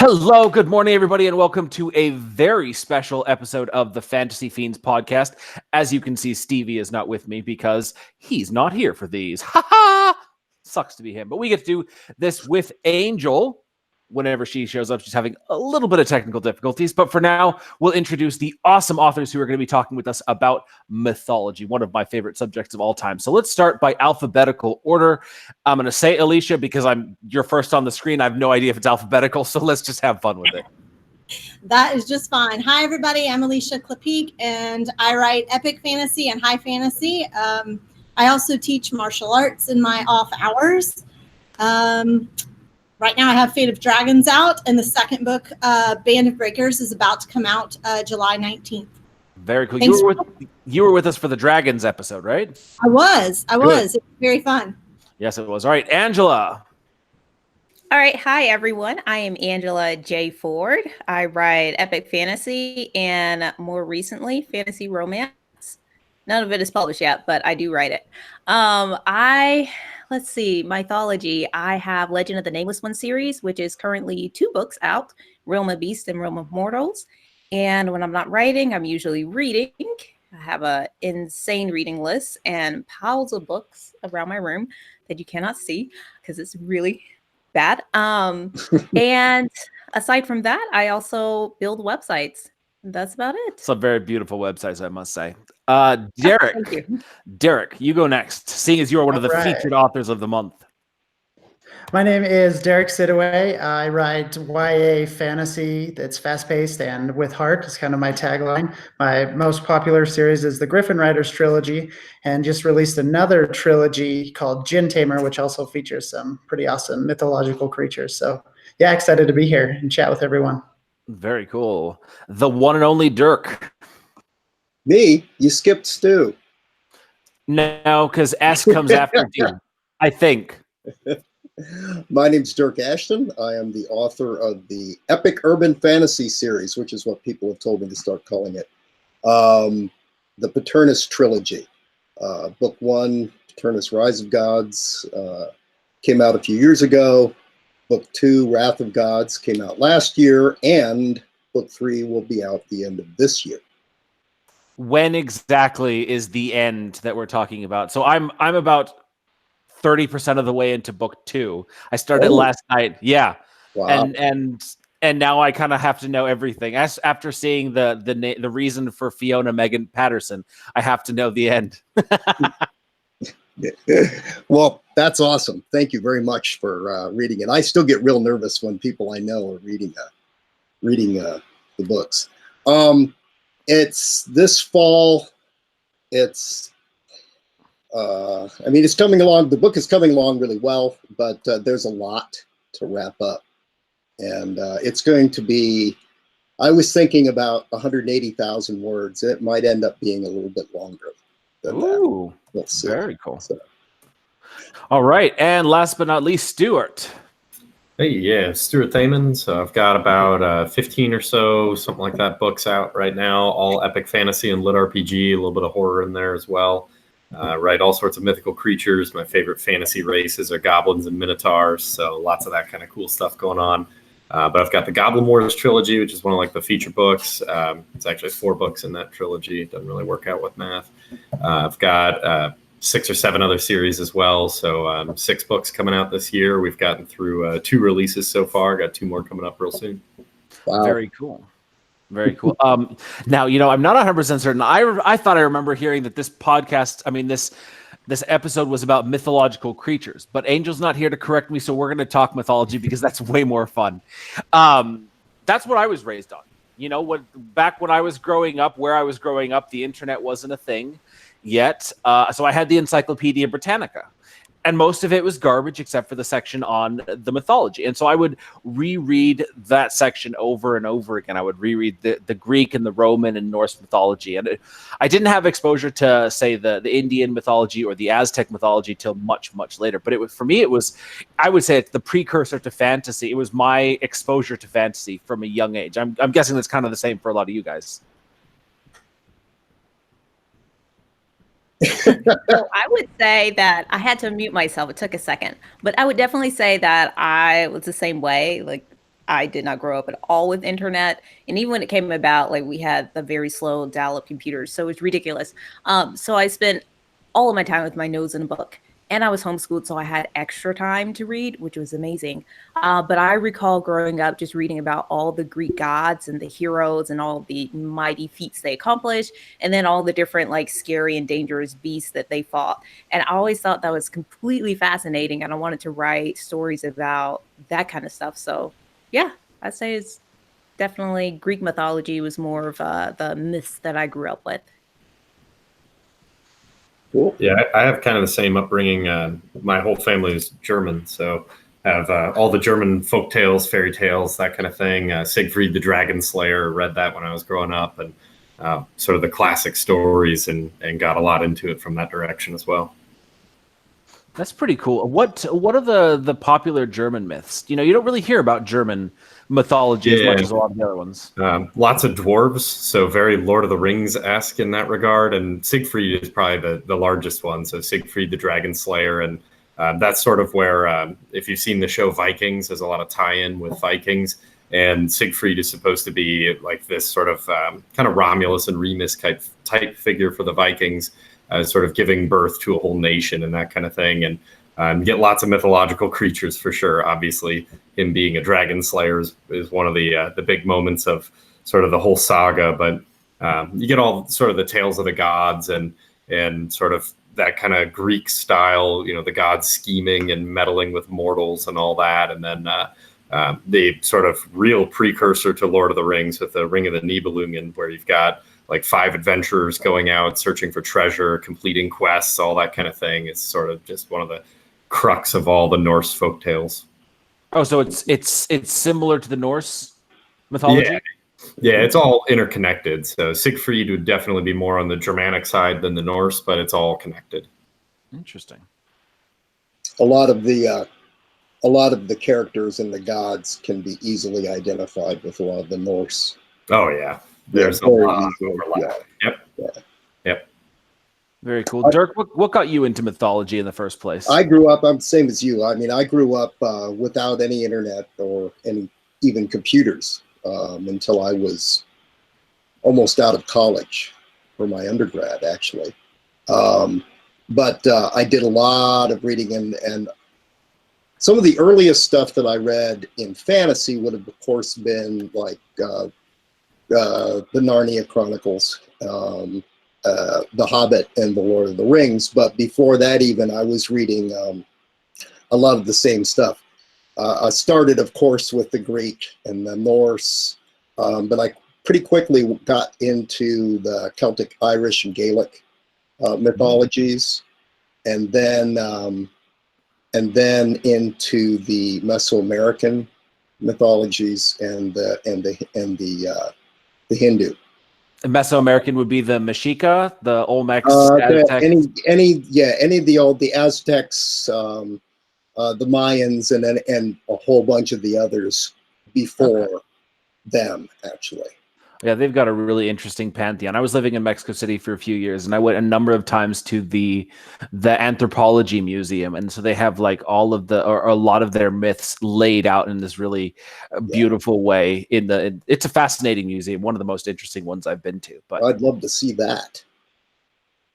Hello, good morning, everybody, and welcome to a very special episode of the Fantasy Fiends podcast. As you can see, Stevie is not with me because he's not here for these. Ha ha! Sucks to be him, but we get to do this with Angel. Whenever she shows up, she's having a little bit of technical difficulties, but for now, we'll introduce the awesome authors who are going to be talking with us about mythology, one of my favorite subjects of all time. So let's start by alphabetical order. I'm going to say Alisha because you're first on the screen. I have no idea if it's alphabetical, so let's just have fun with it. That is just fine. Hi, everybody. I'm Alisha Klapheke, and I write epic fantasy and high fantasy. I also teach martial arts in my off hours. Right now, I have Fate of Dragons out, and the second book, Band of Breakers, is about to come out July 19th. Very cool. You were with us for the Dragons episode, right? I was. It was very fun. Yes, it was. All right, Angela. All right. Hi, everyone. I am Angela J. Ford. I write epic fantasy and more recently, fantasy romance. None of it is published yet, but I do write it. Let's see, mythology. I have Legend of the Nameless One series, which is currently 2 books out, Realm of Beasts and Realm of Mortals. And when I'm not writing, I'm usually reading. I have an insane reading list and piles of books around my room that you cannot see because it's really bad. And aside from that, I also build websites. That's about it. Some very beautiful websites, I must say. Dyrk, you go next, seeing as you are one of the featured authors of the month. My name is Dyrk Siddoway. I write YA fantasy that's fast-paced and with heart is kind of my tagline. My most popular series is the Griffin Riders trilogy, and just released another trilogy called Djinn Tamer, which also features some pretty awesome mythological creatures. So yeah, excited to be here and chat with everyone. Very cool. The one and only Dyrk. Me? You skipped Stu. No, because S comes after D, I think. My name's Dyrk Ashton. I am the author of the Epic Urban Fantasy series, which is what people have told me to start calling it. The Paternus Trilogy. Book 1, Paternus Rise of Gods, came out a few years ago. Book 2, Wrath of Gods, came out last year. And Book 3 will be out the end of this year. When exactly is the end that we're talking about? So I'm about 30% of the way into book 2. I started last night. Yeah. Wow. And now I kind of have to know everything. After seeing the reason for Fiona Megan Patterson, I have to know the end. Well, that's awesome. Thank you very much for reading it. I still get real nervous when people I know are reading the books. It's this fall. It's coming along. The book is coming along really well, but there's a lot to wrap up, and it's going to be. I was thinking about 180,000 words. It might end up being a little bit longer than that. We'll see. Very cool. So. All right, and last but not least, Stuart. Hey, yeah, Stu Thaman. So I've got about 15 or so, something like that, books out right now, all epic fantasy and lit RPG, a little bit of horror in there as well. Write all sorts of mythical creatures. My favorite fantasy races are goblins and minotaurs, so lots of that kind of cool stuff going on. But I've got the Goblin Wars trilogy, which is one of like the feature books. It's actually 4 books in that trilogy. It doesn't really work out with math. I've got 6 or 7 other series as well. So 6 books coming out this year. We've gotten through 2 releases so far. Got 2 more coming up real soon. Wow. Very cool. Very cool. Now, I'm not 100% certain. I thought I remember hearing that this podcast, this episode was about mythological creatures, but Angel's not here to correct me, so we're going to talk mythology because that's way more fun. That's what I was raised on. Back when I was growing up, where I was growing up, the internet wasn't a thing yet. So I had the Encyclopedia Britannica, and most of it was garbage except for the section on the mythology. And so I would reread that section over and over again. I would reread the Greek and the Roman and Norse mythology. And I didn't have exposure to, say, the Indian mythology or the Aztec mythology till much, much later. But for me, I would say it's the precursor to fantasy. It was my exposure to fantasy from a young age. I'm guessing that's kind of the same for a lot of you guys. So I would say that I had to mute myself. It took a second, but I would definitely say that I was the same way. Like I did not grow up at all with internet. And even when it came about, like we had the very slow dial-up computers. So it's ridiculous. So I spent all of my time with my nose in a book. And I was homeschooled, so I had extra time to read, which was amazing. But I recall growing up just reading about all the Greek gods and the heroes and all the mighty feats they accomplished, and then all the different like scary and dangerous beasts that they fought. And I always thought that was completely fascinating, and I wanted to write stories about that kind of stuff. So yeah, I'd say it's definitely Greek mythology was more of the myths that I grew up with. Cool. Yeah, I have kind of the same upbringing. My whole family is German, so I have all the German folk tales, fairy tales, that kind of thing. Siegfried the Dragon Slayer, read that when I was growing up, and sort of the classic stories, and got a lot into it from that direction as well. That's pretty cool. What are the popular German myths? You know, you don't really hear about German mythology as much as a lot of the other ones. Lots of dwarves, so very Lord of the Rings-esque in that regard. And Siegfried is probably the largest one. So Siegfried the Dragon Slayer, and that's sort of where, if you've seen the show Vikings, there's a lot of tie-in with Vikings. And Siegfried is supposed to be like this sort of kind of Romulus and Remus type figure for the Vikings, sort of giving birth to a whole nation and that kind of thing. And you get lots of mythological creatures for sure. Obviously, him being a dragon slayer is one of the big moments of sort of the whole saga. But you get all sort of the tales of the gods and sort of that kind of Greek style, you know, the gods scheming and meddling with mortals and all that. And then the sort of real precursor to Lord of the Rings with the Ring of the Nibelungen, where you've got like 5 adventurers going out searching for treasure, completing quests, all that kind of thing. It's sort of just one of the crux of all the Norse folktales. Oh, so it's similar to the Norse mythology? Yeah, it's all interconnected. So Siegfried would definitely be more on the Germanic side than the Norse, but it's all connected. Interesting. A lot of the characters and the gods can be easily identified with a lot of the Norse. Oh yeah, there's a lot of overlap. Yep. Very cool. Dyrk, what got you into mythology in the first place? I grew up, I'm the same as you. I mean, I grew up without any internet or any even computers until I was almost out of college for my undergrad, actually. But I did a lot of reading, and some of the earliest stuff that I read in fantasy would have, of course, been like the Narnia Chronicles, The Hobbit, and The Lord of the Rings. But before that, even, I was reading a lot of the same stuff. I started, of course, with the Greek and the Norse, but I pretty quickly got into the Celtic, Irish, and Gaelic mythologies, and then into the Mesoamerican mythologies and the Hindu. Mesoamerican would be the Mexica, the Olmecs, Aztecs. Any of the Aztecs, the Mayans, and a whole bunch of the others before them, actually. Yeah, they've got a really interesting pantheon. I was living in Mexico City for a few years, and I went a number of times to the Anthropology Museum, and so they have like all of or a lot of their myths laid out in this really beautiful way. It's a fascinating museum, one of the most interesting ones I've been to. But I'd love to see that.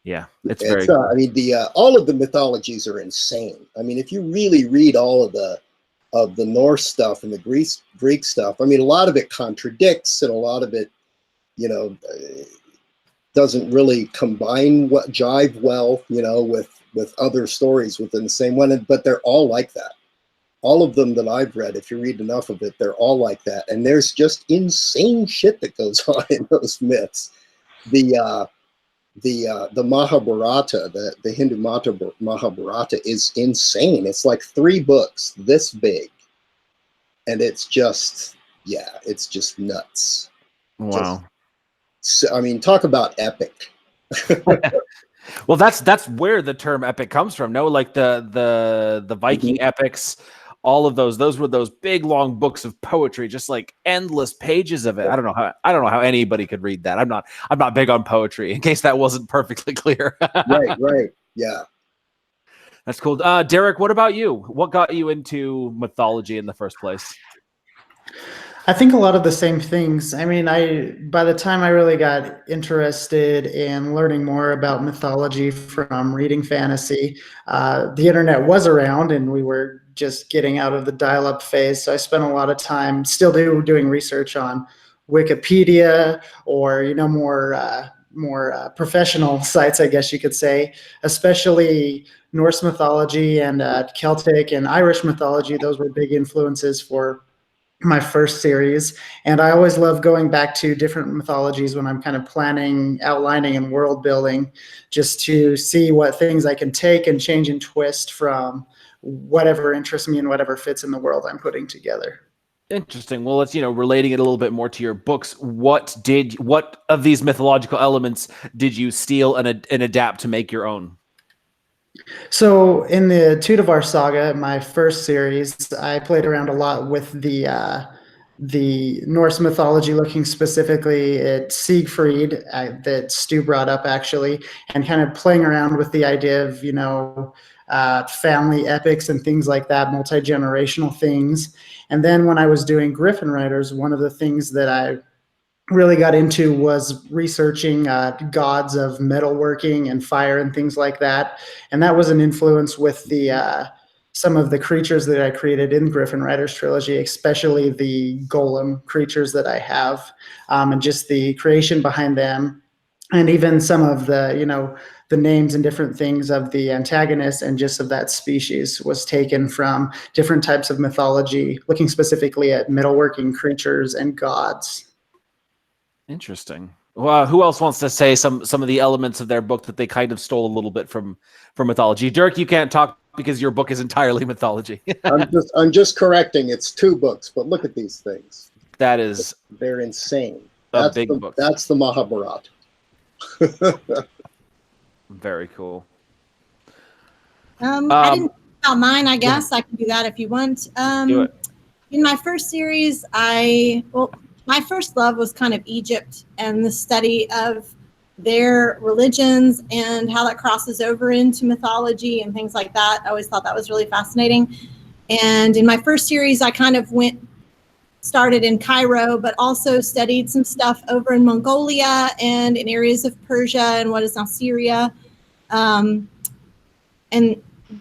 Yeah, it's very cool. I mean, all of the mythologies are insane. I mean, if you really read all of the Norse stuff and the Greek stuff, I mean, a lot of it contradicts, and a lot of it, you know, doesn't really jive well, you know, with other stories within the same one. But they're all like that. All of them that I've read, if you read enough of it, they're all like that. And there's just insane shit that goes on in those myths. The Mahabharata, the Hindu Mahabharata is insane. It's like 3 books this big, and it's just nuts. Wow. I mean, talk about epic. Well, that's where the term epic comes from. No, like the Viking epics, all of those were those big long books of poetry, just like endless pages of it. I don't know how anybody could read that. I'm not big on poetry, in case that wasn't perfectly clear. Right. Yeah. That's cool. Derek, what about you? What got you into mythology in the first place? I think a lot of the same things. I mean, by the time I really got interested in learning more about mythology from reading fantasy, the internet was around, and we were just getting out of the dial-up phase. So I spent a lot of time still doing research on Wikipedia, or more professional sites, I guess you could say, especially Norse mythology and Celtic and Irish mythology. Those were big influences for my first series. And I always love going back to different mythologies when I'm kind of planning, outlining, and world building, just to see what things I can take and change and twist from whatever interests me and whatever fits in the world I'm putting together. Interesting. Well, let's, relating it a little bit more to your books. What of these mythological elements did you steal and adapt to make your own? So in the Tudavar saga, my first series, I played around a lot with the Norse mythology, looking specifically at Siegfried, that Stu brought up actually, and kind of playing around with the idea of family epics and things like that, multi-generational things. And then when I was doing Griffin Riders, one of the things that I really got into was researching gods of metalworking and fire and things like that. And that was an influence with the some of the creatures that I created in Griffin Riders trilogy, especially the golem creatures that I have, and just the creation behind them. And even some of the names and different things of the antagonists and just of that species was taken from different types of mythology, looking specifically at metalworking creatures and gods. Interesting. Well, who else wants to say some of the elements of their book that they kind of stole a little bit from mythology? Dyrk, you can't talk because your book is entirely mythology. I'm just correcting. It's 2 books, but look at these things. They're insane. That's big book. That's the Mahabharata. Very cool. I didn't talk about mine. I guess I can do that if you want. Do it. In my first series, my first love was kind of Egypt and the study of their religions and how that crosses over into mythology and things like that. I always thought that was really fascinating. And in my first series, I kind of started in Cairo, but also studied some stuff over in Mongolia and in areas of Persia and what is now Syria. And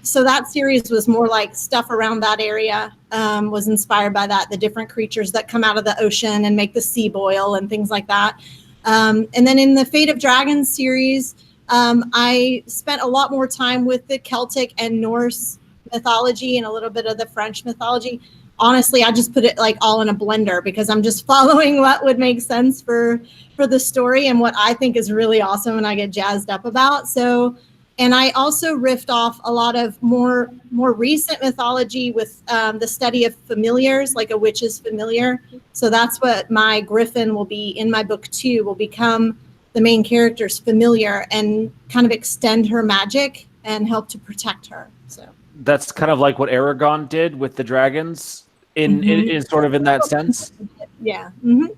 so that series was more like stuff around that area, was inspired by that, the different creatures that come out of the ocean and make the sea boil and things like that. And then in the Fate of Dragons series, I spent a lot more time with the Celtic and Norse mythology and a little bit of the French mythology. Honestly, I just put it like all in a blender because I'm just following what would make sense for the story and what I think is really awesome and I get jazzed up about. So, and I also riffed off a lot of more recent mythology with the study of familiars, like a witch's familiar. So that's what my Griffin will be in my book 2, will become the main character's familiar and kind of extend her magic and help to protect her. So that's kind of like what Aragon did with the dragons in sort of in that sense. Yeah. Mm-hmm.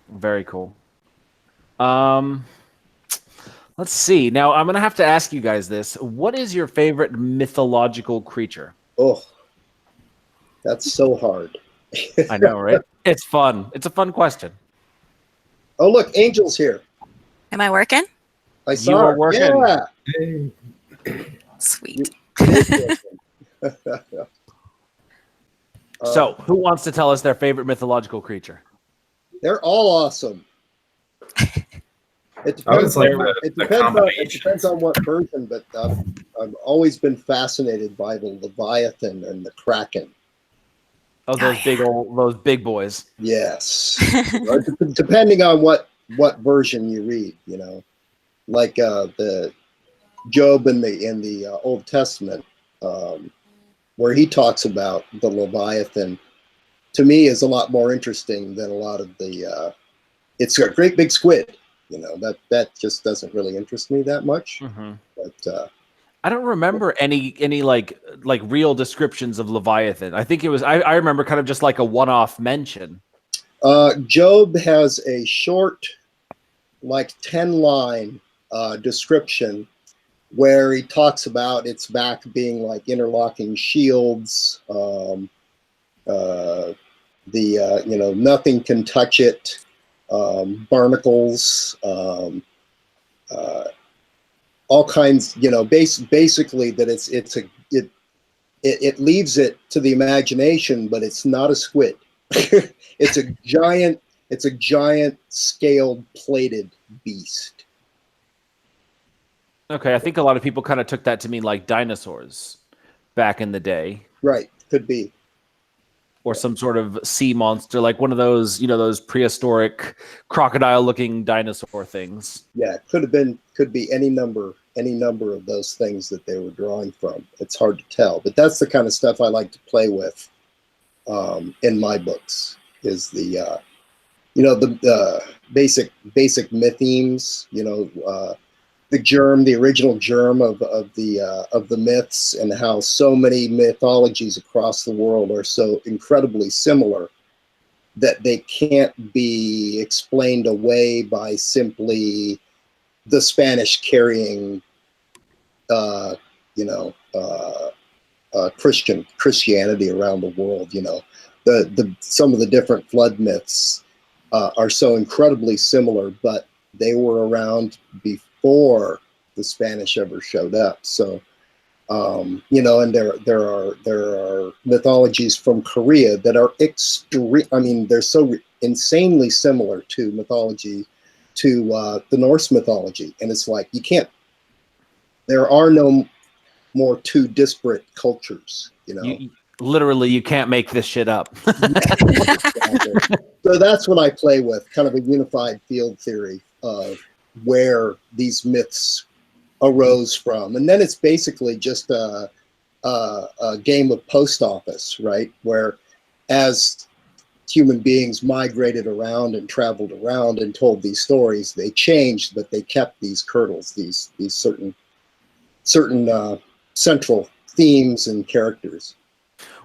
Very cool. Let's see. Now, I'm going to have to ask you guys this. What is your favorite mythological creature? Oh, that's so hard. I know, right? It's fun. It's a fun question. Oh, look, Angel's here. Am I working? I saw You are her. working. Yeah. Sweet. So, who wants to tell us their favorite mythological creature? They're all awesome. It I was depends, like it the depends on what version, but I've always been fascinated by the Leviathan and the Kraken. Oh, those big boys. Yes. Depending on what version you read, like the Job in the Old Testament, where he talks about the Leviathan, to me is a lot more interesting than a lot of the. It's a great big squid. That just doesn't really interest me that much. Mm-hmm. But I don't remember any like real descriptions of Leviathan. I think it was I remember kind of just like a one-off mention. Job has a short, like 10-line description where he talks about its back being like interlocking shields, nothing can touch it, barnacles, all kinds, basically that it leaves it to the imagination, but it's not a squid. It's a giant scaled plated beast. Okay, I think a lot of people kind of took that to mean like dinosaurs back in the day. Right, could be. Or some sort of sea monster, like one of those, those prehistoric crocodile-looking dinosaur things. Yeah, could be any number of those things that they were drawing from. It's hard to tell, but that's the kind of stuff I like to play with in my books. Is the basic mythemes. The original germ of the myths, and how so many mythologies across the world are so incredibly similar that they can't be explained away by simply the Spanish carrying, Christianity around the world. Some of the different flood myths are so incredibly similar, but they were around before the Spanish ever showed up. So, and there are mythologies from Korea that are extreme. I mean, they're so insanely similar to mythology, to the Norse mythology, and it's like there are no more two disparate cultures. Literally, you can't make this shit up. So that's what I play with, kind of a unified field theory of where these myths arose from. And then it's basically just a game of post office, right? Where as human beings migrated around and traveled around and told these stories, they changed, but they kept these kernels, these certain central themes and characters.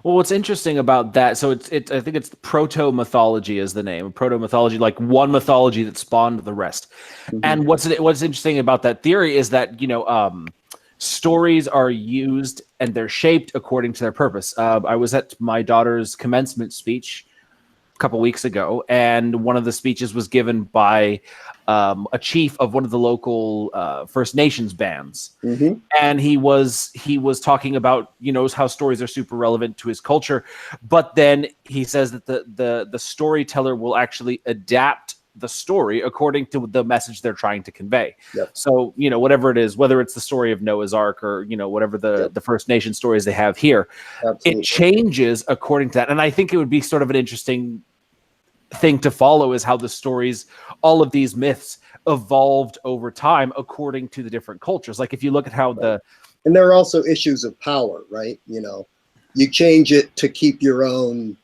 Well, what's interesting about that, so I think it's proto-mythology is the name. Proto-mythology, like one mythology that spawned the rest. Mm-hmm. And what's interesting about that theory is that, stories are used and they're shaped according to their purpose. I was at my daughter's commencement speech a couple weeks ago, and one of the speeches was given by a chief of one of the local First Nations bands. Mm-hmm. And he was talking about how stories are super relevant to his culture, but then he says that the storyteller will actually adapt the story according to the message they're trying to convey. Yep. So whatever it is, whether it's the story of Noah's Ark or whatever the First Nation stories they have here, Absolutely. It changes according to that. And I think it would be sort of an interesting thing to follow is how the stories, all of these myths, evolved over time according to the different cultures. Like if you look at how and there are also issues of power, right? You change it to keep your own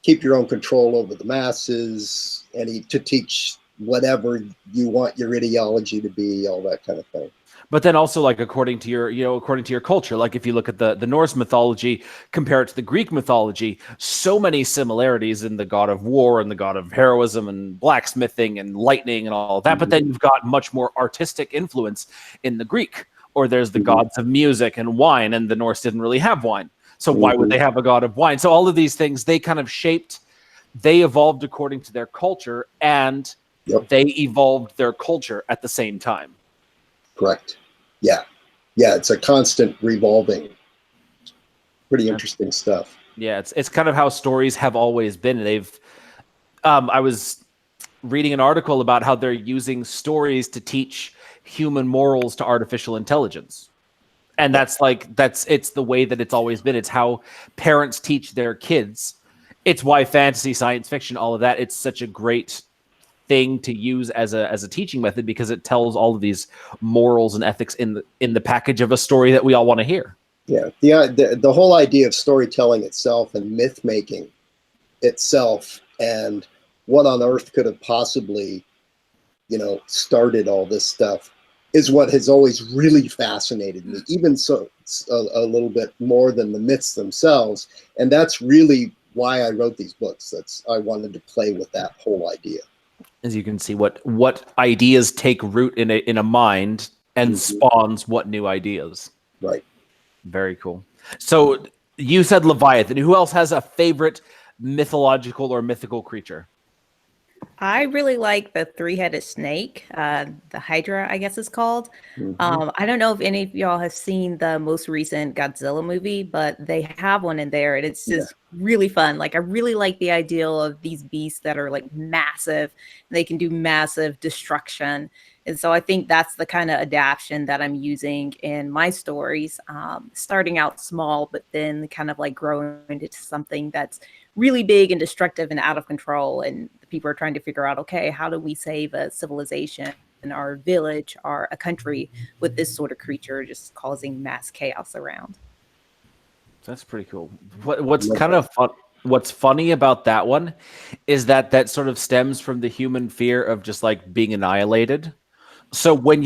control over the masses, and to teach whatever you want your ideology to be, all that kind of thing. But then also, like, according to your culture, like if you look at the Norse mythology, compare it to the Greek mythology, so many similarities in the god of war and the god of heroism and blacksmithing and lightning and all of that. Mm-hmm. But then you've got much more artistic influence in the Greek, or there's the gods of music and wine, and the Norse didn't really have wine. So why would they have a god of wine? So all of these things, they kind of they evolved according to their culture, and they evolved their culture at the same time. Correct. Yeah. It's a constant revolving. Pretty interesting stuff. Yeah, it's kind of how stories have always been. I was reading an article about how they're using stories to teach human morals to artificial intelligence. And it's the way that it's always been. It's how parents teach their kids. It's why fantasy, science fiction, all of that, it's such a great thing to use as a teaching method, because it tells all of these morals and ethics in the package of a story that we all want to hear. Yeah, the whole idea of storytelling itself and myth making itself, and what on earth could have possibly, started all this stuff, is what has always really fascinated me, even so a little bit more than the myths themselves. And that's really why I wrote these books. I wanted to play with that whole idea. As you can see, what ideas take root in a mind and spawns what new ideas. Right. Very cool. So you said Leviathan. Who else has a favorite mythological or mythical creature? I really like the three-headed snake, the Hydra, I guess it's called. I don't know if any of y'all have seen the most recent Godzilla movie, but they have one in there, and it's just really fun. Like, I really like the ideal of these beasts that are like massive. They can do massive destruction. And so I think that's the kind of adaptation that I'm using in my stories, starting out small, but then kind of like growing into something that's really big and destructive and out of control. And people are trying to figure out, okay, how do we save a civilization and our village or a country with this sort of creature just causing mass chaos around? That's pretty cool. What's kind of fun? What's funny about that one is that sort of stems from the human fear of just like being annihilated. So when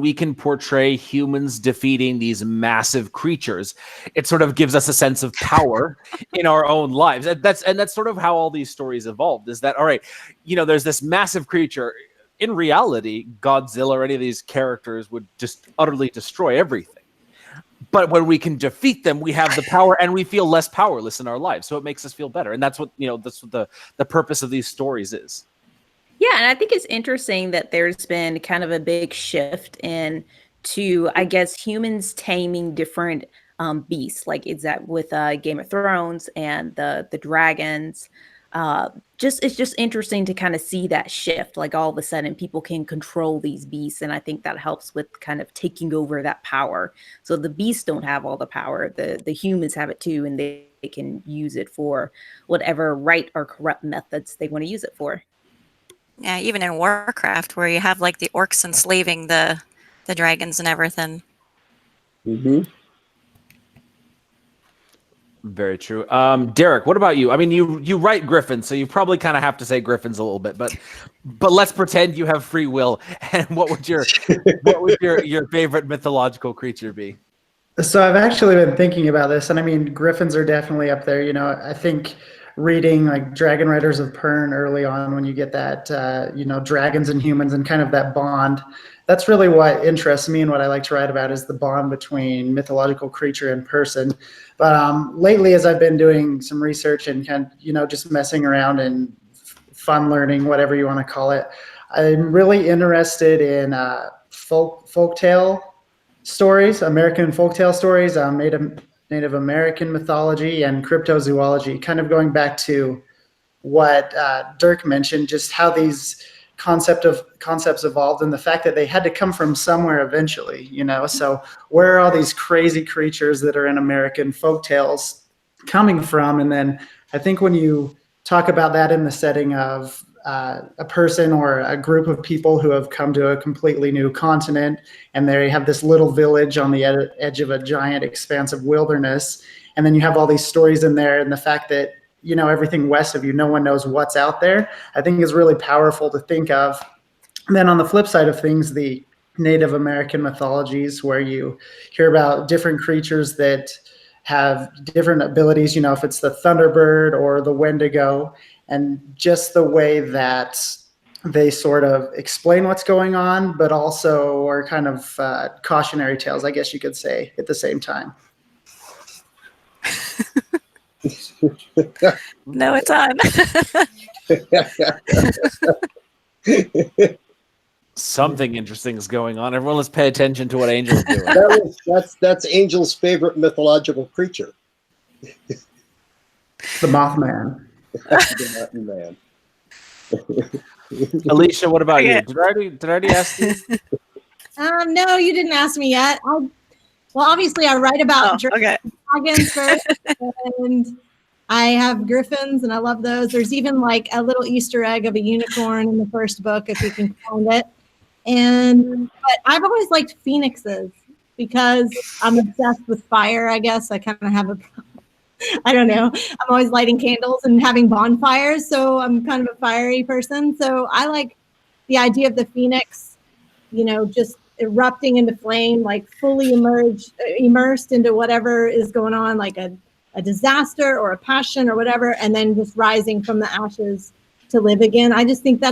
we can portray humans defeating these massive creatures, it sort of gives us a sense of power in our own lives. And that's sort of how all these stories evolved, is that, all right, there's this massive creature. In reality, Godzilla or any of these characters would just utterly destroy everything. But when we can defeat them, we have the power and we feel less powerless in our lives. So it makes us feel better. And that's what the purpose of these stories is. Yeah, and I think it's interesting that there's been kind of a big shift to, I guess, humans taming different beasts. Like, is that with Game of Thrones and the dragons? It's just interesting to kind of see that shift. Like, all of a sudden, people can control these beasts, and I think that helps with kind of taking over that power. So the beasts don't have all the power; the humans have it too, and they can use it for whatever right or corrupt methods they want to use it for. Yeah, even in Warcraft, where you have like the orcs enslaving the dragons and everything. Very true. Dyrk, what about you? I mean, you write griffins, so you probably kind of have to say griffins a little bit, but let's pretend you have free will. And what would your favorite mythological creature be? So I've actually been thinking about this, and I mean, griffins are definitely up there. I think reading like Dragon Riders of Pern early on, when you get that, dragons and humans and kind of that bond, that's really what interests me and what I like to write about, is the bond between mythological creature and person. But lately, as I've been doing some research and kind of, just messing around and fun learning, whatever you want to call it, I'm really interested in folktale stories, American folktale stories, Native American mythology and cryptozoology, kind of going back to what Dyrk mentioned, just how these concepts evolved and the fact that they had to come from somewhere eventually, So where are all these crazy creatures that are in American folktales coming from? And then I think when you talk about that in the setting of a person or a group of people who have come to a completely new continent, and they have this little village on the edge of a giant expanse of wilderness, and then you have all these stories in there, and the fact that everything west of you, no one knows what's out there, I think is really powerful to think of. And then on the flip side of things, the Native American mythologies, where you hear about different creatures that have different abilities, if it's the Thunderbird or the Wendigo, and just the way that they sort of explain what's going on, but also are kind of cautionary tales, I guess you could say, at the same time. No, it's on. Something interesting is going on. Everyone, let's pay attention to what Angel's doing. That's Angel's favorite mythological creature. The Mothman. The Mothman. Alisha, what about you? Did I already ask you? No, you didn't ask me yet. Well, obviously, I write about dragons first, and I have griffins, and I love those. There's even like a little Easter egg of a unicorn in the first book, if you can find it. But I've always liked phoenixes because I'm obsessed with fire. I guess I kind of have I don't know. I'm always lighting candles and having bonfires, so I'm kind of a fiery person. So I like the idea of the phoenix, just erupting into flame, like fully immersed into whatever is going on, like a disaster or a passion or whatever, and then just rising from the ashes to live again. I just think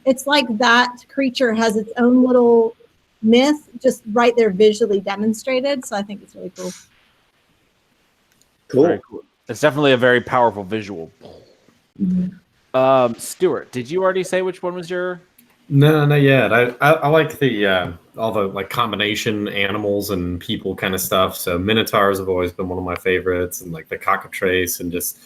it's like that creature has its own little myth just right there visually demonstrated. So I think it's really cool. Cool. Very cool. It's definitely a very powerful visual. Stuart, did you already say which one was your? No, not yet. I like the all the like combination animals and people kind of stuff. So minotaurs have always been one of my favorites, and like the cockatrice and just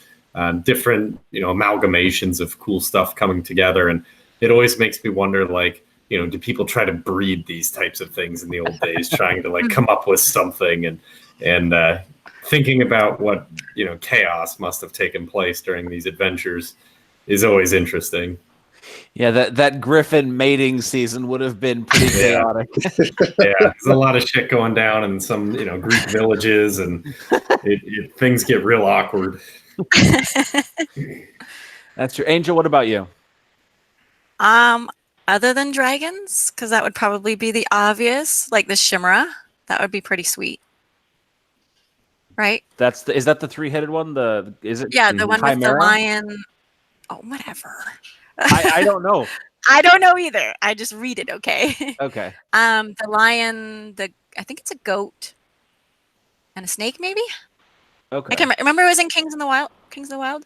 different amalgamations of cool stuff coming together. And it always makes me wonder, like, do people try to breed these types of things in the old days, trying to like come up with something and thinking about what chaos must have taken place during these adventures is always interesting. Yeah, that griffin mating season would have been pretty chaotic. Yeah, there's a lot of shit going down in some Greek villages, and things get real awkward. That's true. Angel, what about you? Other than dragons, because that would probably be the obvious, like the Chimera. That would be pretty sweet, right? Is that the three-headed one? The one Chimera? with the lion. Oh, whatever. I don't know. I don't know either. I just read it. Okay. Okay. The lion. I think it's a goat, and a snake, maybe. Okay. I can remember it was in Kings of the Wild.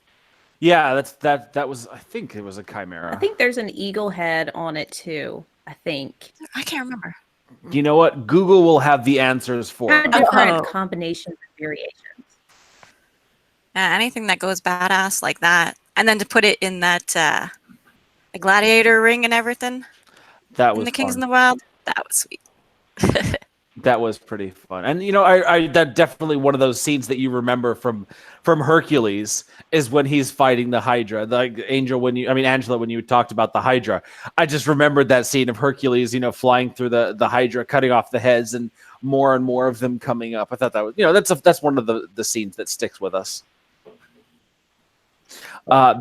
Yeah, that was. I think it was a chimera. I think there's an eagle head on it too. I think. I can't remember. You know what? Google will have the answers for it. Different combinations and variations. Anything that goes badass like that, and then to put it in that the gladiator ring and everything. That was in the Kings fun. in the Wild. That was sweet. That was pretty fun. And I that definitely one of those scenes that you remember from Hercules is when he's fighting the Hydra. Like Angela, when you talked about the Hydra, I just remembered that scene of Hercules, flying through the Hydra, cutting off the heads, and more of them coming up. I thought that was, that's one of the scenes that sticks with us. I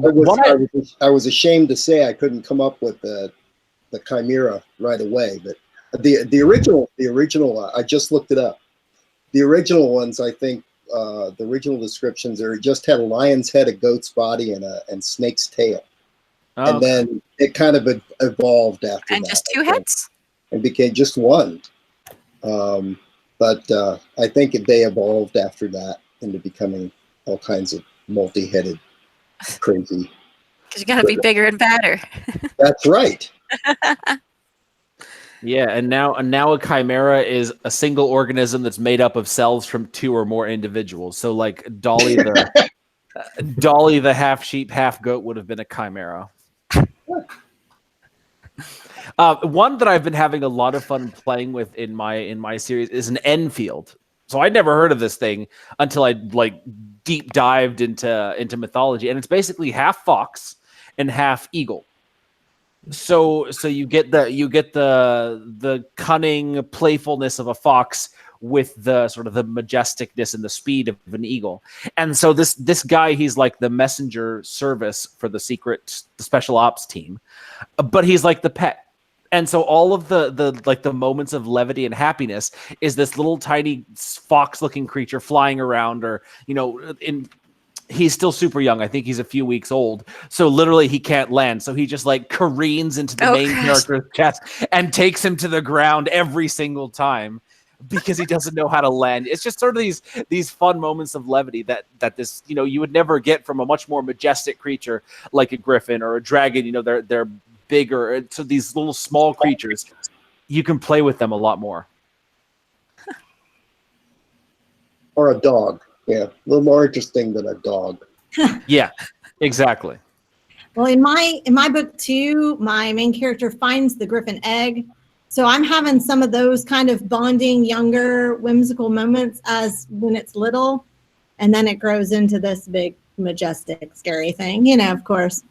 was ashamed to say I couldn't come up with the chimera right away, but the original I just looked it up. The original ones, I think, the original descriptions, there just had a lion's head, a goat's body, and snake's tail. Oh, and then it kind of evolved after that. And just two heads? And became just one. But I think they evolved after that into becoming all kinds of multi-headed crazy. Because you got to be bigger and badder. That's right. Yeah, and now a chimera is a single organism that's made up of cells from two or more individuals. So like Dolly the half sheep, half goat would have been a chimera. One that I've been having a lot of fun playing with in my series is an Enfield. So I'd never heard of this thing until I deep dived into mythology, and it's basically half fox and half eagle. So you get the cunning playfulness of a fox with the sort of the majesticness and the speed of an eagle. And so this guy, he's like the messenger service for the special ops team, but he's like the pet. And so all of the moments of levity and happiness is this little tiny fox-looking creature flying around, or he's still super young. I think he's a few weeks old. So literally he can't land. So he just careens into the main character's chest and takes him to the ground every single time because he doesn't know how to land. It's just sort of these fun moments of levity that this, you would never get from a much more majestic creature like a griffin or a dragon. They're bigger. So these little small creatures, you can play with them a lot more. Or a dog. Yeah, a little more interesting than a dog. Yeah, exactly. Well, in my book too, my main character finds the griffin egg. So I'm having some of those kind of bonding, younger, whimsical moments as when it's little, and then it grows into this big, majestic, scary thing, of course.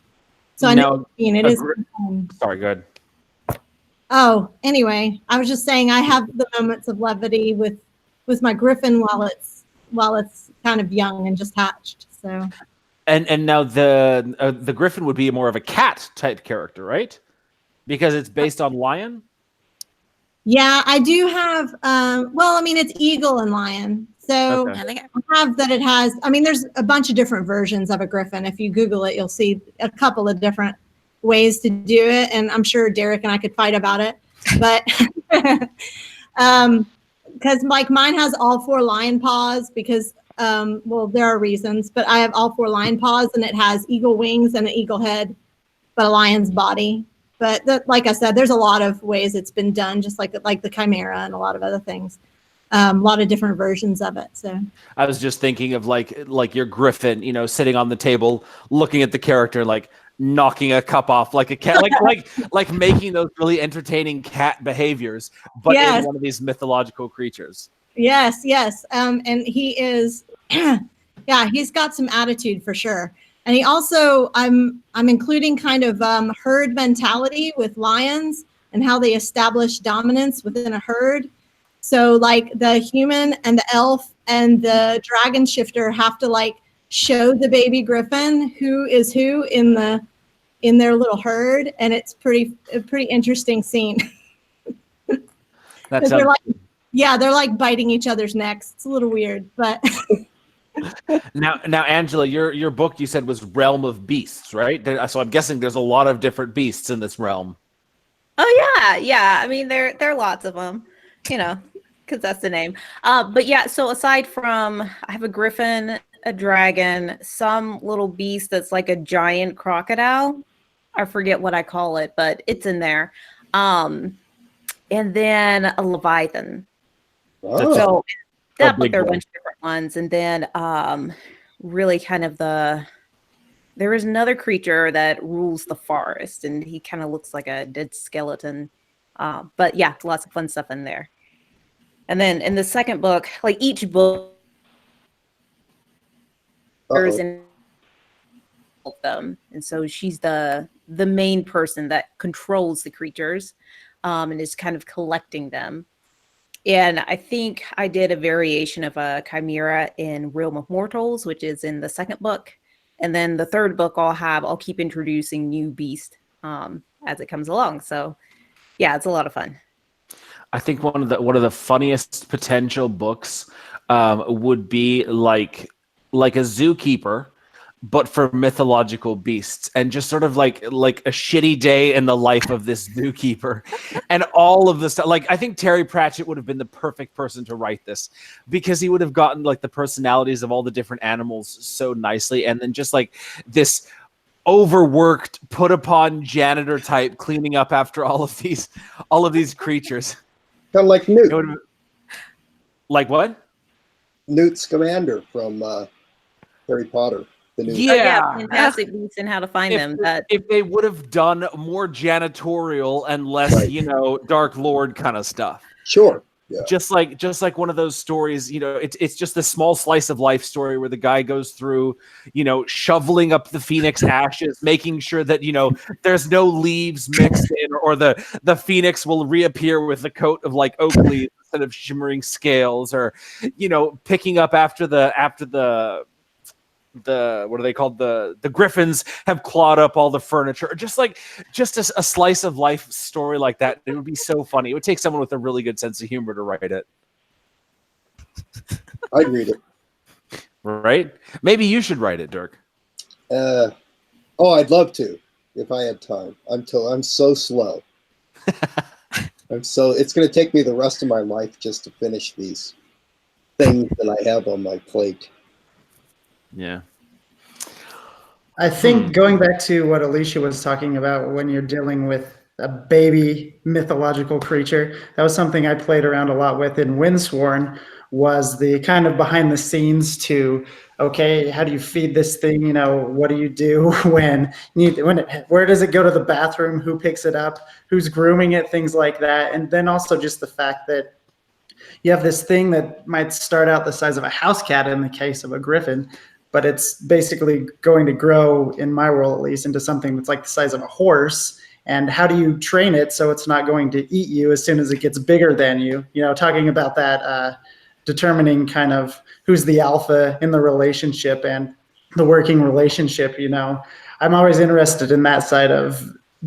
So I know it is. Sorry, go ahead. Oh, anyway, I was just saying I have the moments of levity with my griffin while it's kind of young and just hatched. So. And now the griffin would be more of a cat type character, right? Because it's based on lion. Yeah, I do have. It's eagle and lion. So Okay. I have that. It has. There's a bunch of different versions of a griffin. If you Google it, you'll see a couple of different ways to do it, and I'm sure Derek and I could fight about it. But because mine has all four lion paws, because well, there are reasons, but I have all 4 lion paws, and it has eagle wings and an eagle head, but a lion's body. But like I said, there's a lot of ways it's been done, just like the chimera and a lot of other things. A lot of different versions of it. So I was just thinking of like your griffin, you know, sitting on the table, looking at the character, like knocking a cup off like a cat, like making those really entertaining cat behaviors, but Yes. in one of these mythological creatures. Yes. And he is, yeah, he's got some attitude for sure. And he also, I'm including kind of herd mentality with lions and how they establish dominance within a herd. So like the human and the elf and the dragon shifter have to like show the baby griffin who is who in their little herd, and it's a pretty interesting scene. That's they're like biting each other's necks. It's a little weird, but now Angela, your book you said was Realm of Beasts, right? So I'm guessing there's a lot of different beasts in this realm. Oh yeah. I mean, there are lots of them, you know, because that's the name. But yeah, so aside from, I have a griffin, a dragon, some little beast that's like a giant crocodile. I forget what I call it, but it's in there. And then a leviathan. Oh. So that book, big there are a one. bunch of different ones. And then really kind of there is another creature that rules the forest, and he kind of looks like a dead skeleton. But yeah, lots of fun stuff in there. And then in the second book, like each book, there's in of them, and so she's the main person that controls the creatures, and is kind of collecting them. And I think I did a variation of a chimera in Realm of Mortals, which is in the second book. And then the third book I'll keep introducing new beast as it comes along. So yeah, it's a lot of fun. I think one of the funniest potential books would be like a zookeeper, but for mythological beasts, and just sort of like a shitty day in the life of this zookeeper, and all of the stuff. Like I think Terry Pratchett would have been the perfect person to write this, because he would have gotten like the personalities of all the different animals so nicely, and then just like this overworked, put upon janitor type cleaning up after all of these creatures. Kind of like Newt. Like what? Newt Scamander from Harry Potter. The new Yeah. Fantastic beasts and how to find them. If they would have done more janitorial and less, Right. Dark Lord kind of stuff. Sure. Yeah. Just like one of those stories, it's just a small slice of life story where the guy goes through, shoveling up the phoenix ashes, making sure that, there's no leaves mixed in, or the phoenix will reappear with a coat of like oak leaves instead of shimmering scales, or, picking up after the what are they called? The griffins have clawed up all the furniture. Just a slice of life story like that. It would be so funny. It would take someone with a really good sense of humor to write it. I'd read it. Right? Maybe you should write it, Dyrk. I'd love to if I had time. I'm so slow. It's going to take me the rest of my life just to finish these things that I have on my plate. Yeah. I think going back to what Alisha was talking about, when you're dealing with a baby mythological creature, that was something I played around a lot with in Windsworn, was the kind of behind the scenes to, okay, how do you feed this thing? What do you do where does it go to the bathroom? Who picks it up? Who's grooming it? Things like that. And then also just the fact that you have this thing that might start out the size of a house cat in the case of a griffin, but it's basically going to grow, in my world at least, into something that's like the size of a horse. And how do you train it so it's not going to eat you as soon as it gets bigger than you? Talking about that, determining kind of who's the alpha in the relationship and the working relationship. I'm always interested in that side of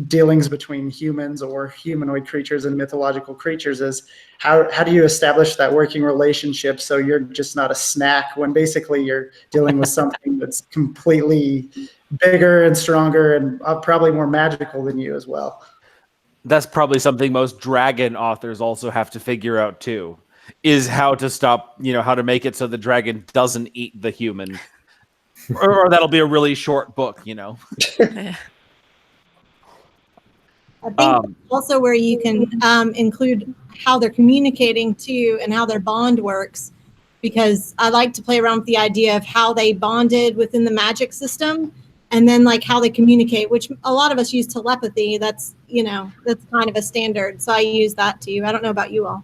dealings between humans or humanoid creatures and mythological creatures, is how do you establish that working relationship so you're just not a snack when basically you're dealing with something that's completely bigger and stronger and probably more magical than you as well. That's probably something most dragon authors also have to figure out too, is how to stop, how to make it so the dragon doesn't eat the human. Or that'll be a really short book, Yeah. I think also where you can include how they're communicating too and how their bond works, because I like to play around with the idea of how they bonded within the magic system, and then like how they communicate, which a lot of us use telepathy. That's that's kind of a standard. So I use that too. I don't know about you all.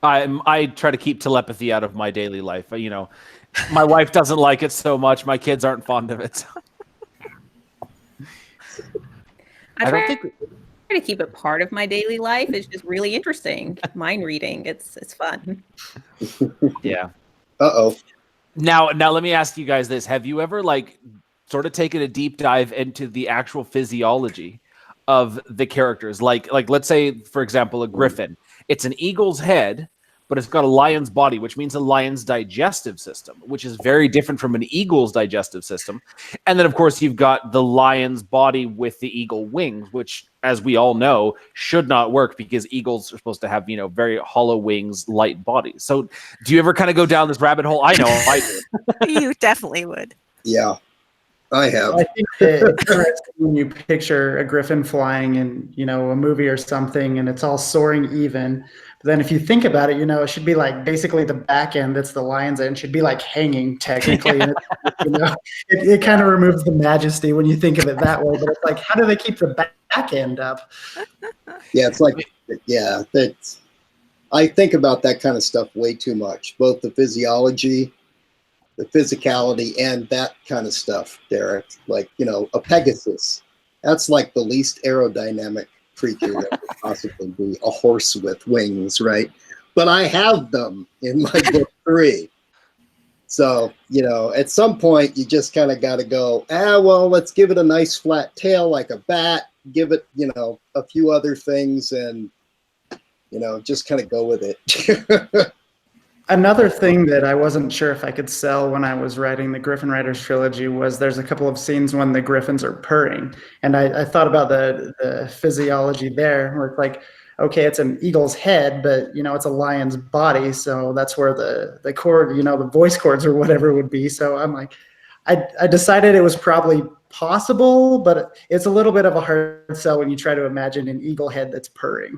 I try to keep telepathy out of my daily life. My wife doesn't like it so much. My kids aren't fond of it. I try to keep it part of my daily life. It's just really interesting. Mind reading. It's fun. Yeah. Uh-oh. Now let me ask you guys this. Have you ever sort of taken a deep dive into the actual physiology of the characters? Like let's say, for example, a griffin. It's an eagle's head, but it's got a lion's body, which means a lion's digestive system, which is very different from an eagle's digestive system. And then, of course, you've got the lion's body with the eagle wings, which, as we all know, should not work because eagles are supposed to have, very hollow wings, light bodies. So do you ever kind of go down this rabbit hole? I know I do. You definitely would. Yeah, I have. I think it's interesting when you picture a griffin flying in, a movie or something, and it's all soaring even. But then if you think about it, it should be like basically the back end that's the lion's end should be like hanging technically. And it kind of removes the majesty when you think of it that way. But it's like, how do they keep the back end up? Yeah, it's like, I think about that kind of stuff way too much, both the physiology, the physicality, and that kind of stuff, Derek. Like, a Pegasus, that's like the least aerodynamic creature that could possibly be, a horse with wings, right? But I have them in my book 3. So, at some point you just kind of got to go, well, let's give it a nice flat tail like a bat, give it, a few other things, and, just kind of go with it. Another thing that I wasn't sure if I could sell when I was writing the Griffin Riders trilogy was there's a couple of scenes when the griffins are purring. And I thought about the physiology there, where it's like, okay, it's an eagle's head, but, it's a lion's body. So that's where the cord, the voice cords or whatever would be. So I'm like, I decided it was probably possible, but it's a little bit of a hard sell when you try to imagine an eagle head that's purring.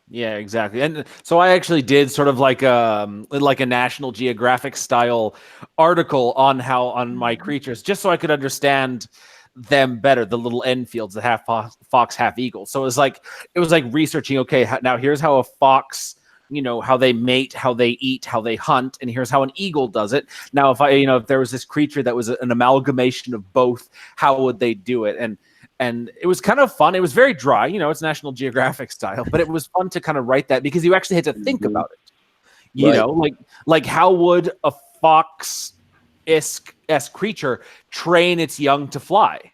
Yeah, exactly. And so I actually did sort of like a National Geographic style article on my creatures, just so I could understand them better, the little Enfields, the half fox, half eagle. So it was like researching, okay, now here's how a fox, how they mate, how they eat, how they hunt, and here's how an eagle does it. Now, if there was this creature that was an amalgamation of both, how would they do it? And it was kind of fun. It was very dry, it's National Geographic style, but it was fun to kind of write that because you actually had to think about it. Right. Like how would a fox-esque creature train its young to fly?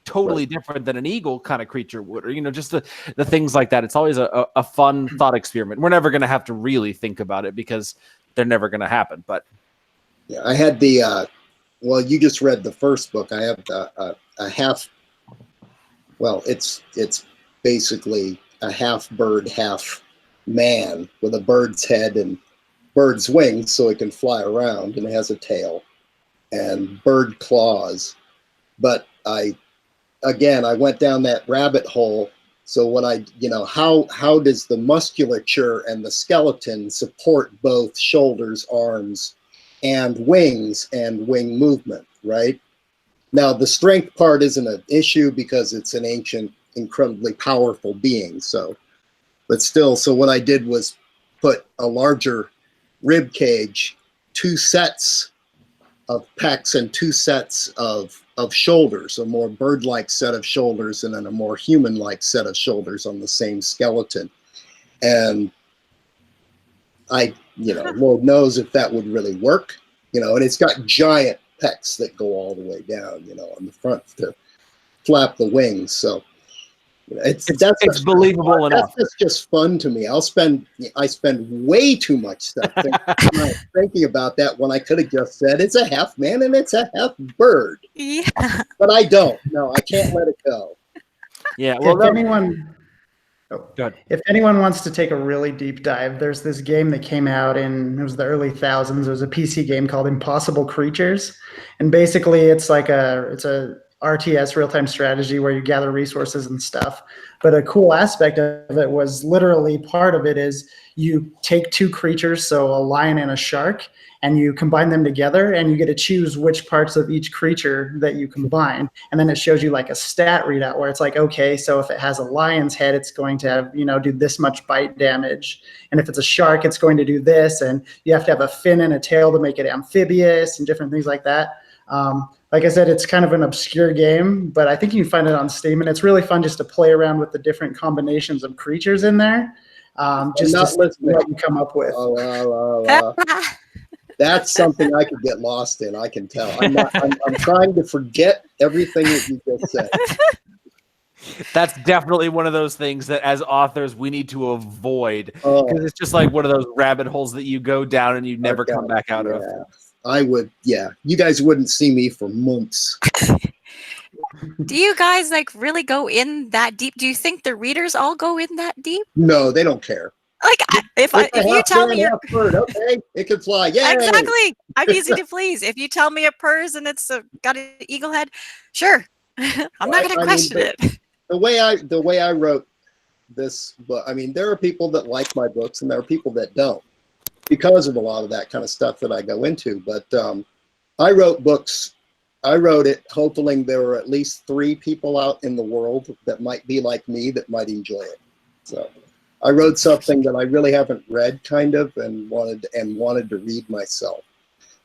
Totally different than an eagle kind of creature would, or just the things like that. It's always a fun thought experiment. We're never going to have to really think about it because they're never going to happen. But yeah, I had well, you just read the first book. I have a half. Well, it's basically a half bird, half man with a bird's head and bird's wings so it can fly around, and it has a tail and bird claws. But I went down that rabbit hole. So when how does the musculature and the skeleton support both shoulders, arms, and wings and wing movement, right? Now, the strength part isn't an issue because it's an ancient, incredibly powerful being. But still, so what I did was put a larger rib cage, 2 sets of pecs and 2 sets of shoulders, a more bird-like set of shoulders and then a more human-like set of shoulders on the same skeleton. And Lord knows if that would really work, and it's got giant pecs that go all the way down, on the front to flap the wings. So it's believable enough. That's just fun to me. I spend way too much stuff thinking about that when I could have just said it's a half man and it's a half bird. Yeah. But I don't. No, I can't let it go. Yeah. Well, Good. If anyone wants to take a really deep dive, there's this game that came out in, it was the early thousands. It was a PC game called Impossible Creatures. And basically it's a RTS, real-time strategy, where you gather resources and stuff. But a cool aspect of it was, literally part of it is you take two creatures, so a lion and a shark, and you combine them together, and you get to choose which parts of each creature that you combine. And then it shows you like a stat readout where it's like, okay, so if it has a lion's head, it's going to have, do this much bite damage. And if it's a shark, it's going to do this. And you have to have a fin and a tail to make it amphibious and different things like that. Like I said, it's kind of an obscure game, but I think you can find it on Steam, and it's really fun just to play around with the different combinations of creatures in there. Just to see what you come up with. That's something I could get lost in. I can tell. I'm trying to forget everything that you just said. That's definitely one of those things that as authors we need to avoid, because it's just like one of those rabbit holes that you go down and you never come back out of. I would, you guys wouldn't see me for months. Do you guys like really go in that deep? Do you think the readers all go in that deep? No, they don't care. Like if you tell me your bird, okay, it can fly. Yeah, exactly. I'm easy to please. If you tell me a purrs and it's got an eagle head, sure, I'm not going to question it. The way I wrote this book, I mean, there are people that like my books and there are people that don't, because of a lot of that kind of stuff that I go into. But I wrote books. I wrote it hoping there were at least 3 people out in the world that might be like me that might enjoy it. So I wrote something that I really haven't read, kind of, and wanted to read myself.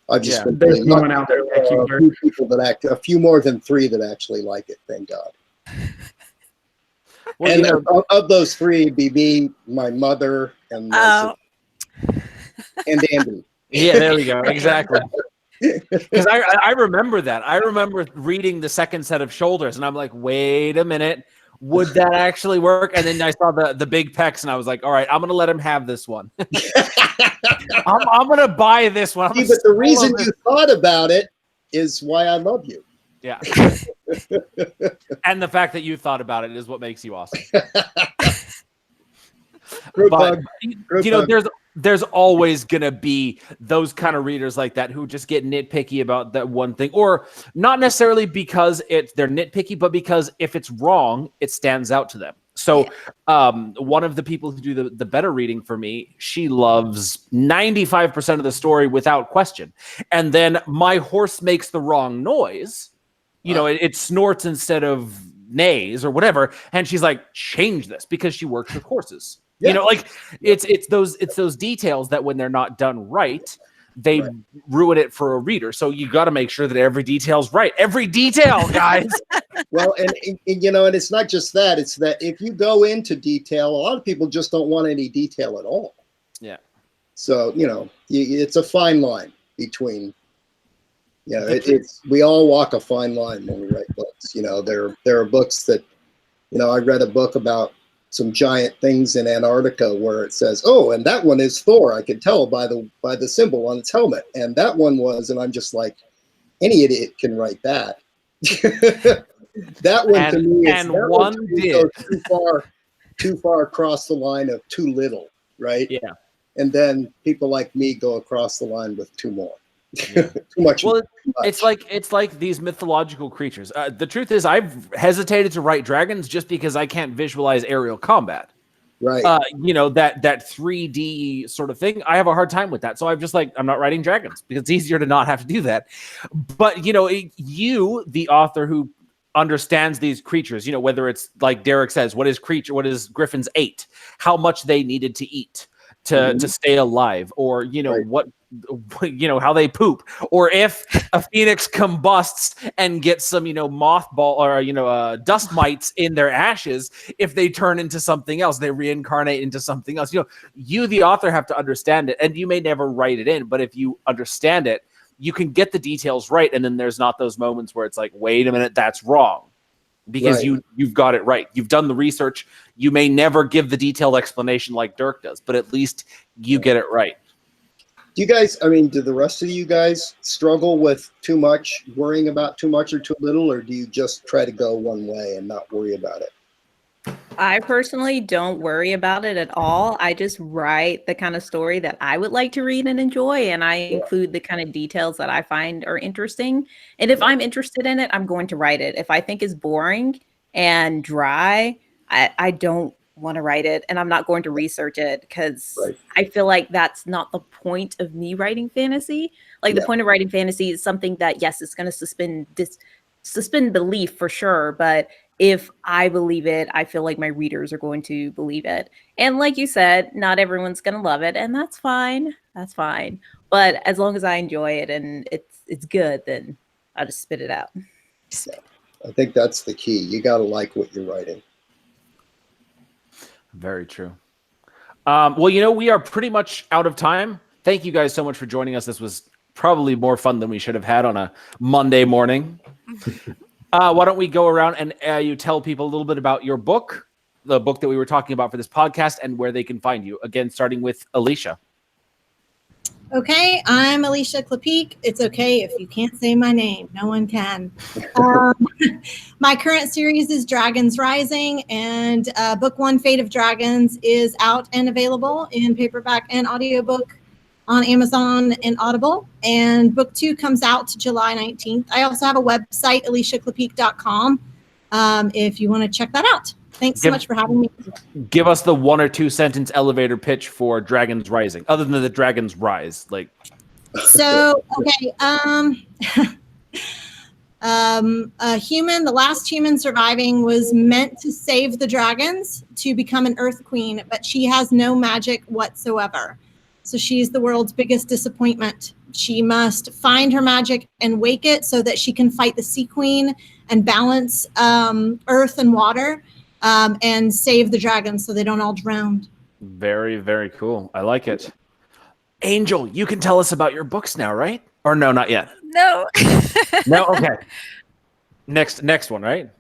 I've just been there's no one out there like you. A few people that a few more than 3 that actually like it. Thank God. Well, and of those 3, it'd be me, my mother, and and Andy. Yeah, there we go. Exactly. Because I remember that. I remember reading the second set of shoulders, and I'm like, wait a minute. Would that actually work? And then I saw the big pecs, and I was like, all right, I'm going to let him have this one. I'm going to buy this one. See, but the reason you thought about it is why I love you. Yeah. And the fact that you thought about it is what makes you awesome. But, there's always going to be those kind of readers like that who just get nitpicky about that one thing, or not necessarily because they're nitpicky, but because if it's wrong, it stands out to them. So one of the people who do the better reading for me, she loves 95% of the story without question. And then my horse makes the wrong noise. It snorts instead of neighs or whatever. And she's like, change this, because she works with horses. Yeah. It's those details that when they're not done right, they ruin it for a reader. So you got to make sure that every detail's right. Every detail, guys. Well, and it's not just that. It's that if you go into detail, a lot of people just don't want any detail at all. Yeah. So, it's a fine line between, we all walk a fine line when we write books. There are books that, I read a book about some giant things in Antarctica where it says, oh, and that one is Thor. I could tell by the symbol on its helmet. And that one was, and I'm just like, any idiot can write that. That one to me is too far across the line of too little, right? Yeah. And then people like me go across the line with 2 more. Too much. Well, it's like these mythological creatures. The truth is, I've hesitated to write dragons just because I can't visualize aerial combat. Right. That 3D sort of thing. I have a hard time with that. So I'm just like, I'm not writing dragons because it's easier to not have to do that. But you, the author who understands these creatures, whether it's like Derek says, what is Griffins ate, how much they needed to eat to stay alive, or how they poop, or if a phoenix combusts and gets some mothball or dust mites in their ashes, if they turn into something else, they reincarnate into something else. You the author have to understand it, and you may never write it in, but if you understand it, you can get the details right, and then there's not those moments where it's like, wait a minute, that's wrong. Because you've got it right. You've done the research. You may never give the detailed explanation like Dyrk does, but at least you get it right. Do the rest of you guys struggle with too much, worrying about too much or too little, or do you just try to go one way and not worry about it? I personally don't worry about it at all. I just write the kind of story that I would like to read and enjoy, and I include the kind of details that I find are interesting. And if I'm interested in it, I'm going to write it. If I think it's boring and dry, I don't want to write it, and I'm not going to research it because Right. I feel like that's not the point of me writing fantasy. Like the point of writing fantasy is something that, yes, it's going to suspend belief for sure, but if I believe it, I feel like my readers are going to believe it. And like you said, not everyone's going to love it, and that's fine. That's fine. But as long as I enjoy it and it's good, then I'll just spit it out. I think that's the key. You got to like what you're writing. Very true. Well, we are pretty much out of time. Thank you guys so much for joining us. This was probably more fun than we should have had on a Monday morning. Why don't we go around and you tell people a little bit about your book, the book that we were talking about for this podcast, and where they can find you. Again, starting with Alisha. Okay, I'm Alisha Klapheke. It's okay if you can't say my name. No one can. My current series is Dragons Rising, and Book 1, Fate of Dragons, is out and available in paperback and audiobook on Amazon and Audible. And Book 2 comes out July 19th. I also have a website, AlishaKlapheke.com, if you want to check that out. Thanks so much for having me. Give us the 1 or 2 sentence elevator pitch for Dragons Rising, other than the Dragons Rise. So, okay. A human, the last human surviving, was meant to save the dragons to become an Earth Queen, but she has no magic whatsoever. So she's the world's biggest disappointment. She must find her magic and wake it so that she can fight the Sea Queen and balance earth and water and save the dragons so they don't all drown. Very, very cool. I like it. Angel, you can tell us about your books now, right? Or no, not yet. No. No, okay. Next one, right?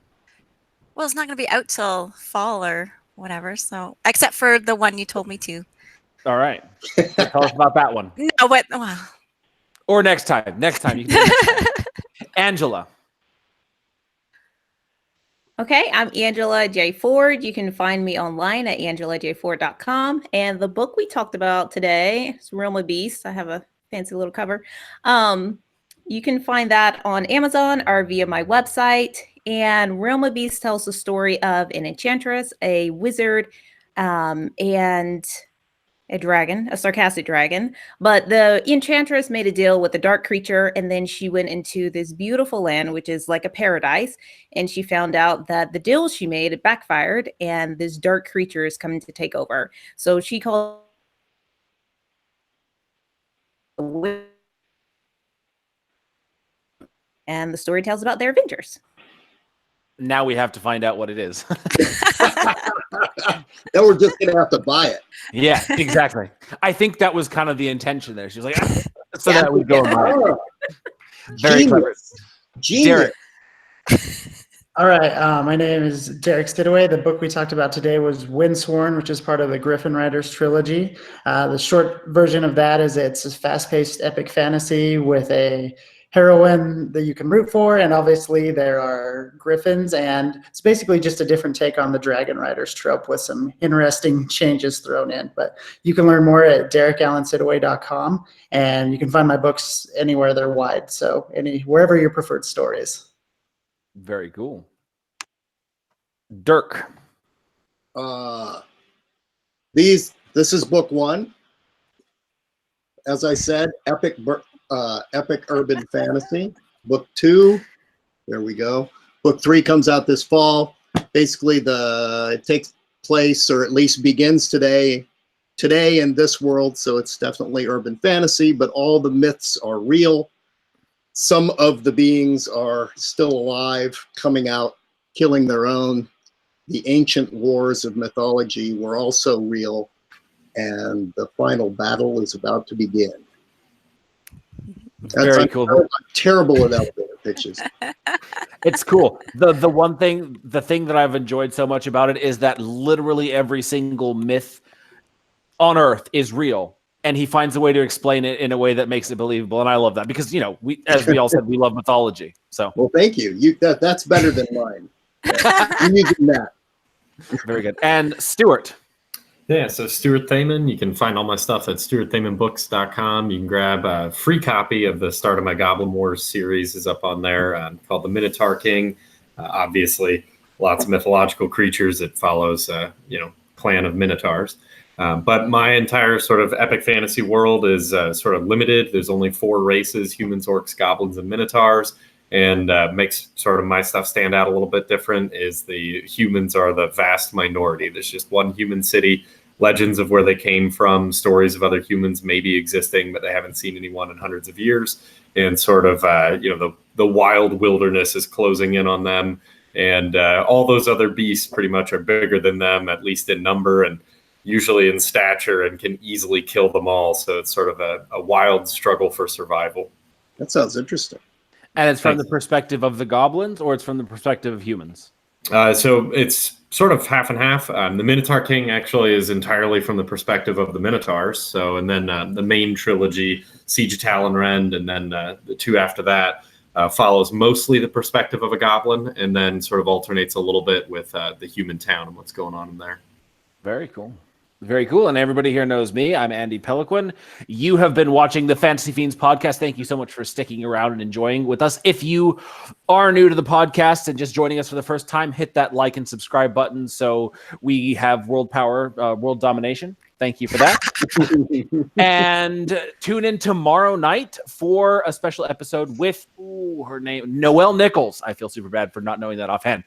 Well, it's not going to be out till fall or whatever. So, except for the one you told me to. All right. Tell us about that one. No, but well. Or next time. Next time. You can do it next time. Angela. Okay, I'm Angela J. Ford. You can find me online at angelajford.com. And the book we talked about today is Realm of Beasts. I have a fancy little cover. You can find that on Amazon or via my website. And Realm of Beasts tells the story of an enchantress, a wizard, and a dragon, a sarcastic dragon. But the enchantress made a deal with a dark creature, and then she went into this beautiful land, which is like a paradise. And she found out that the deal she made had backfired, and this dark creature is coming to take over. So she called, and the story tells about their adventures. Now we have to find out what it is. Then we're just going to have to buy it. Yeah, exactly. I think that was kind of the intention there. She was like, so that we go and buy it. Very clever. Genius. Dyrk. All right. My name is Dyrk Siddoway. The book we talked about today was Windsworn, which is part of the Griffin Riders trilogy. The short version of that is it's a fast-paced epic fantasy with a heroine that you can root for, and obviously there are griffins, and it's basically just a different take on the Dragon Riders trope with some interesting changes thrown in. But you can learn more at DerrickAllenSiddoway.com, and you can find my books anywhere they're wide, so wherever your preferred story is. Very cool. Dyrk. This is book 1. As I said, epic urban fantasy. Book 2, there we go. Book 3 comes out this fall. Basically, it takes place, or at least begins today in this world. So it's definitely urban fantasy, but all the myths are real. Some of the beings are still alive, coming out, killing their own. The ancient wars of mythology were also real, and the final battle is about to begin. Very cool. I'm terrible at elevator pitches. It's cool. The thing that I've enjoyed so much about it is that literally every single myth on Earth is real, and he finds a way to explain it in a way that makes it believable. And I love that because as we all said, we love mythology. So well, thank you. That's better than mine. I'm using that. Very good. And Stuart. Yeah, so Stuart Thaman, you can find all my stuff at stuartthamanbooks.com. You can grab a free copy of the Start of My Goblin Wars series is up on there, called The Minotaur King. Obviously, lots of mythological creatures. It follows, clan of Minotaurs. But my entire sort of epic fantasy world is sort of limited. There's only 4 races: humans, orcs, goblins, and minotaurs. And makes sort of my stuff stand out a little bit different is the humans are the vast minority. There's just one human city, legends of where they came from, stories of other humans maybe existing, but they haven't seen anyone in hundreds of years. And sort of, the wild wilderness is closing in on them. And all those other beasts pretty much are bigger than them, at least in number and usually in stature, and can easily kill them all. So it's sort of a wild struggle for survival. That sounds interesting. And it's from the perspective of the goblins, or it's from the perspective of humans? So it's sort of half and half. The Minotaur King actually is entirely from the perspective of the Minotaurs. So, and then the main trilogy, Siege of Talonrend, and then the 2 after that follows mostly the perspective of a goblin, and then sort of alternates a little bit with the human town and what's going on in there. Very cool. Very cool. And everybody here knows me. I'm Andy Peliquin. You have been watching the Fantasy Fiends podcast. Thank you so much for sticking around and enjoying with us. If you are new to the podcast and just joining us for the first time, hit that like and subscribe button so we have world power, world domination. Thank you for that. And tune in tomorrow night for a special episode with her name, Noelle Nichols. I feel super bad for not knowing that offhand.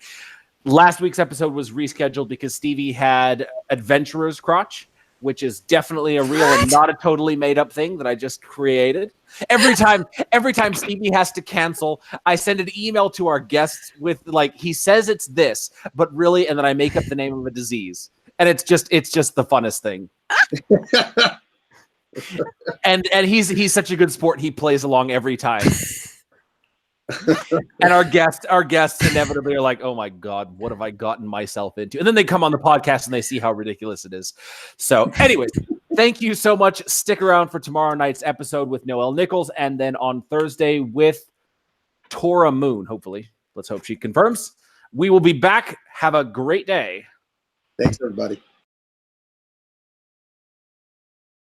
Last week's episode was rescheduled because Stevie had adventurer's crotch, which is definitely a real and not a totally made up thing that I just created. Every time Stevie has to cancel, I send an email to our guests with he says it's this, but really, and then I make up the name of a disease. And it's just the funnest thing. and he's such a good sport. He plays along every time. And our guests inevitably are like, oh my God, what have I gotten myself into? And then they come on the podcast and they see how ridiculous it is. So anyways, thank you so much. Stick around for tomorrow night's episode with Noelle Nichols, and then on Thursday with Tora Moon, hopefully. Let's hope she confirms. We will be back. Have a great day. Thanks, everybody.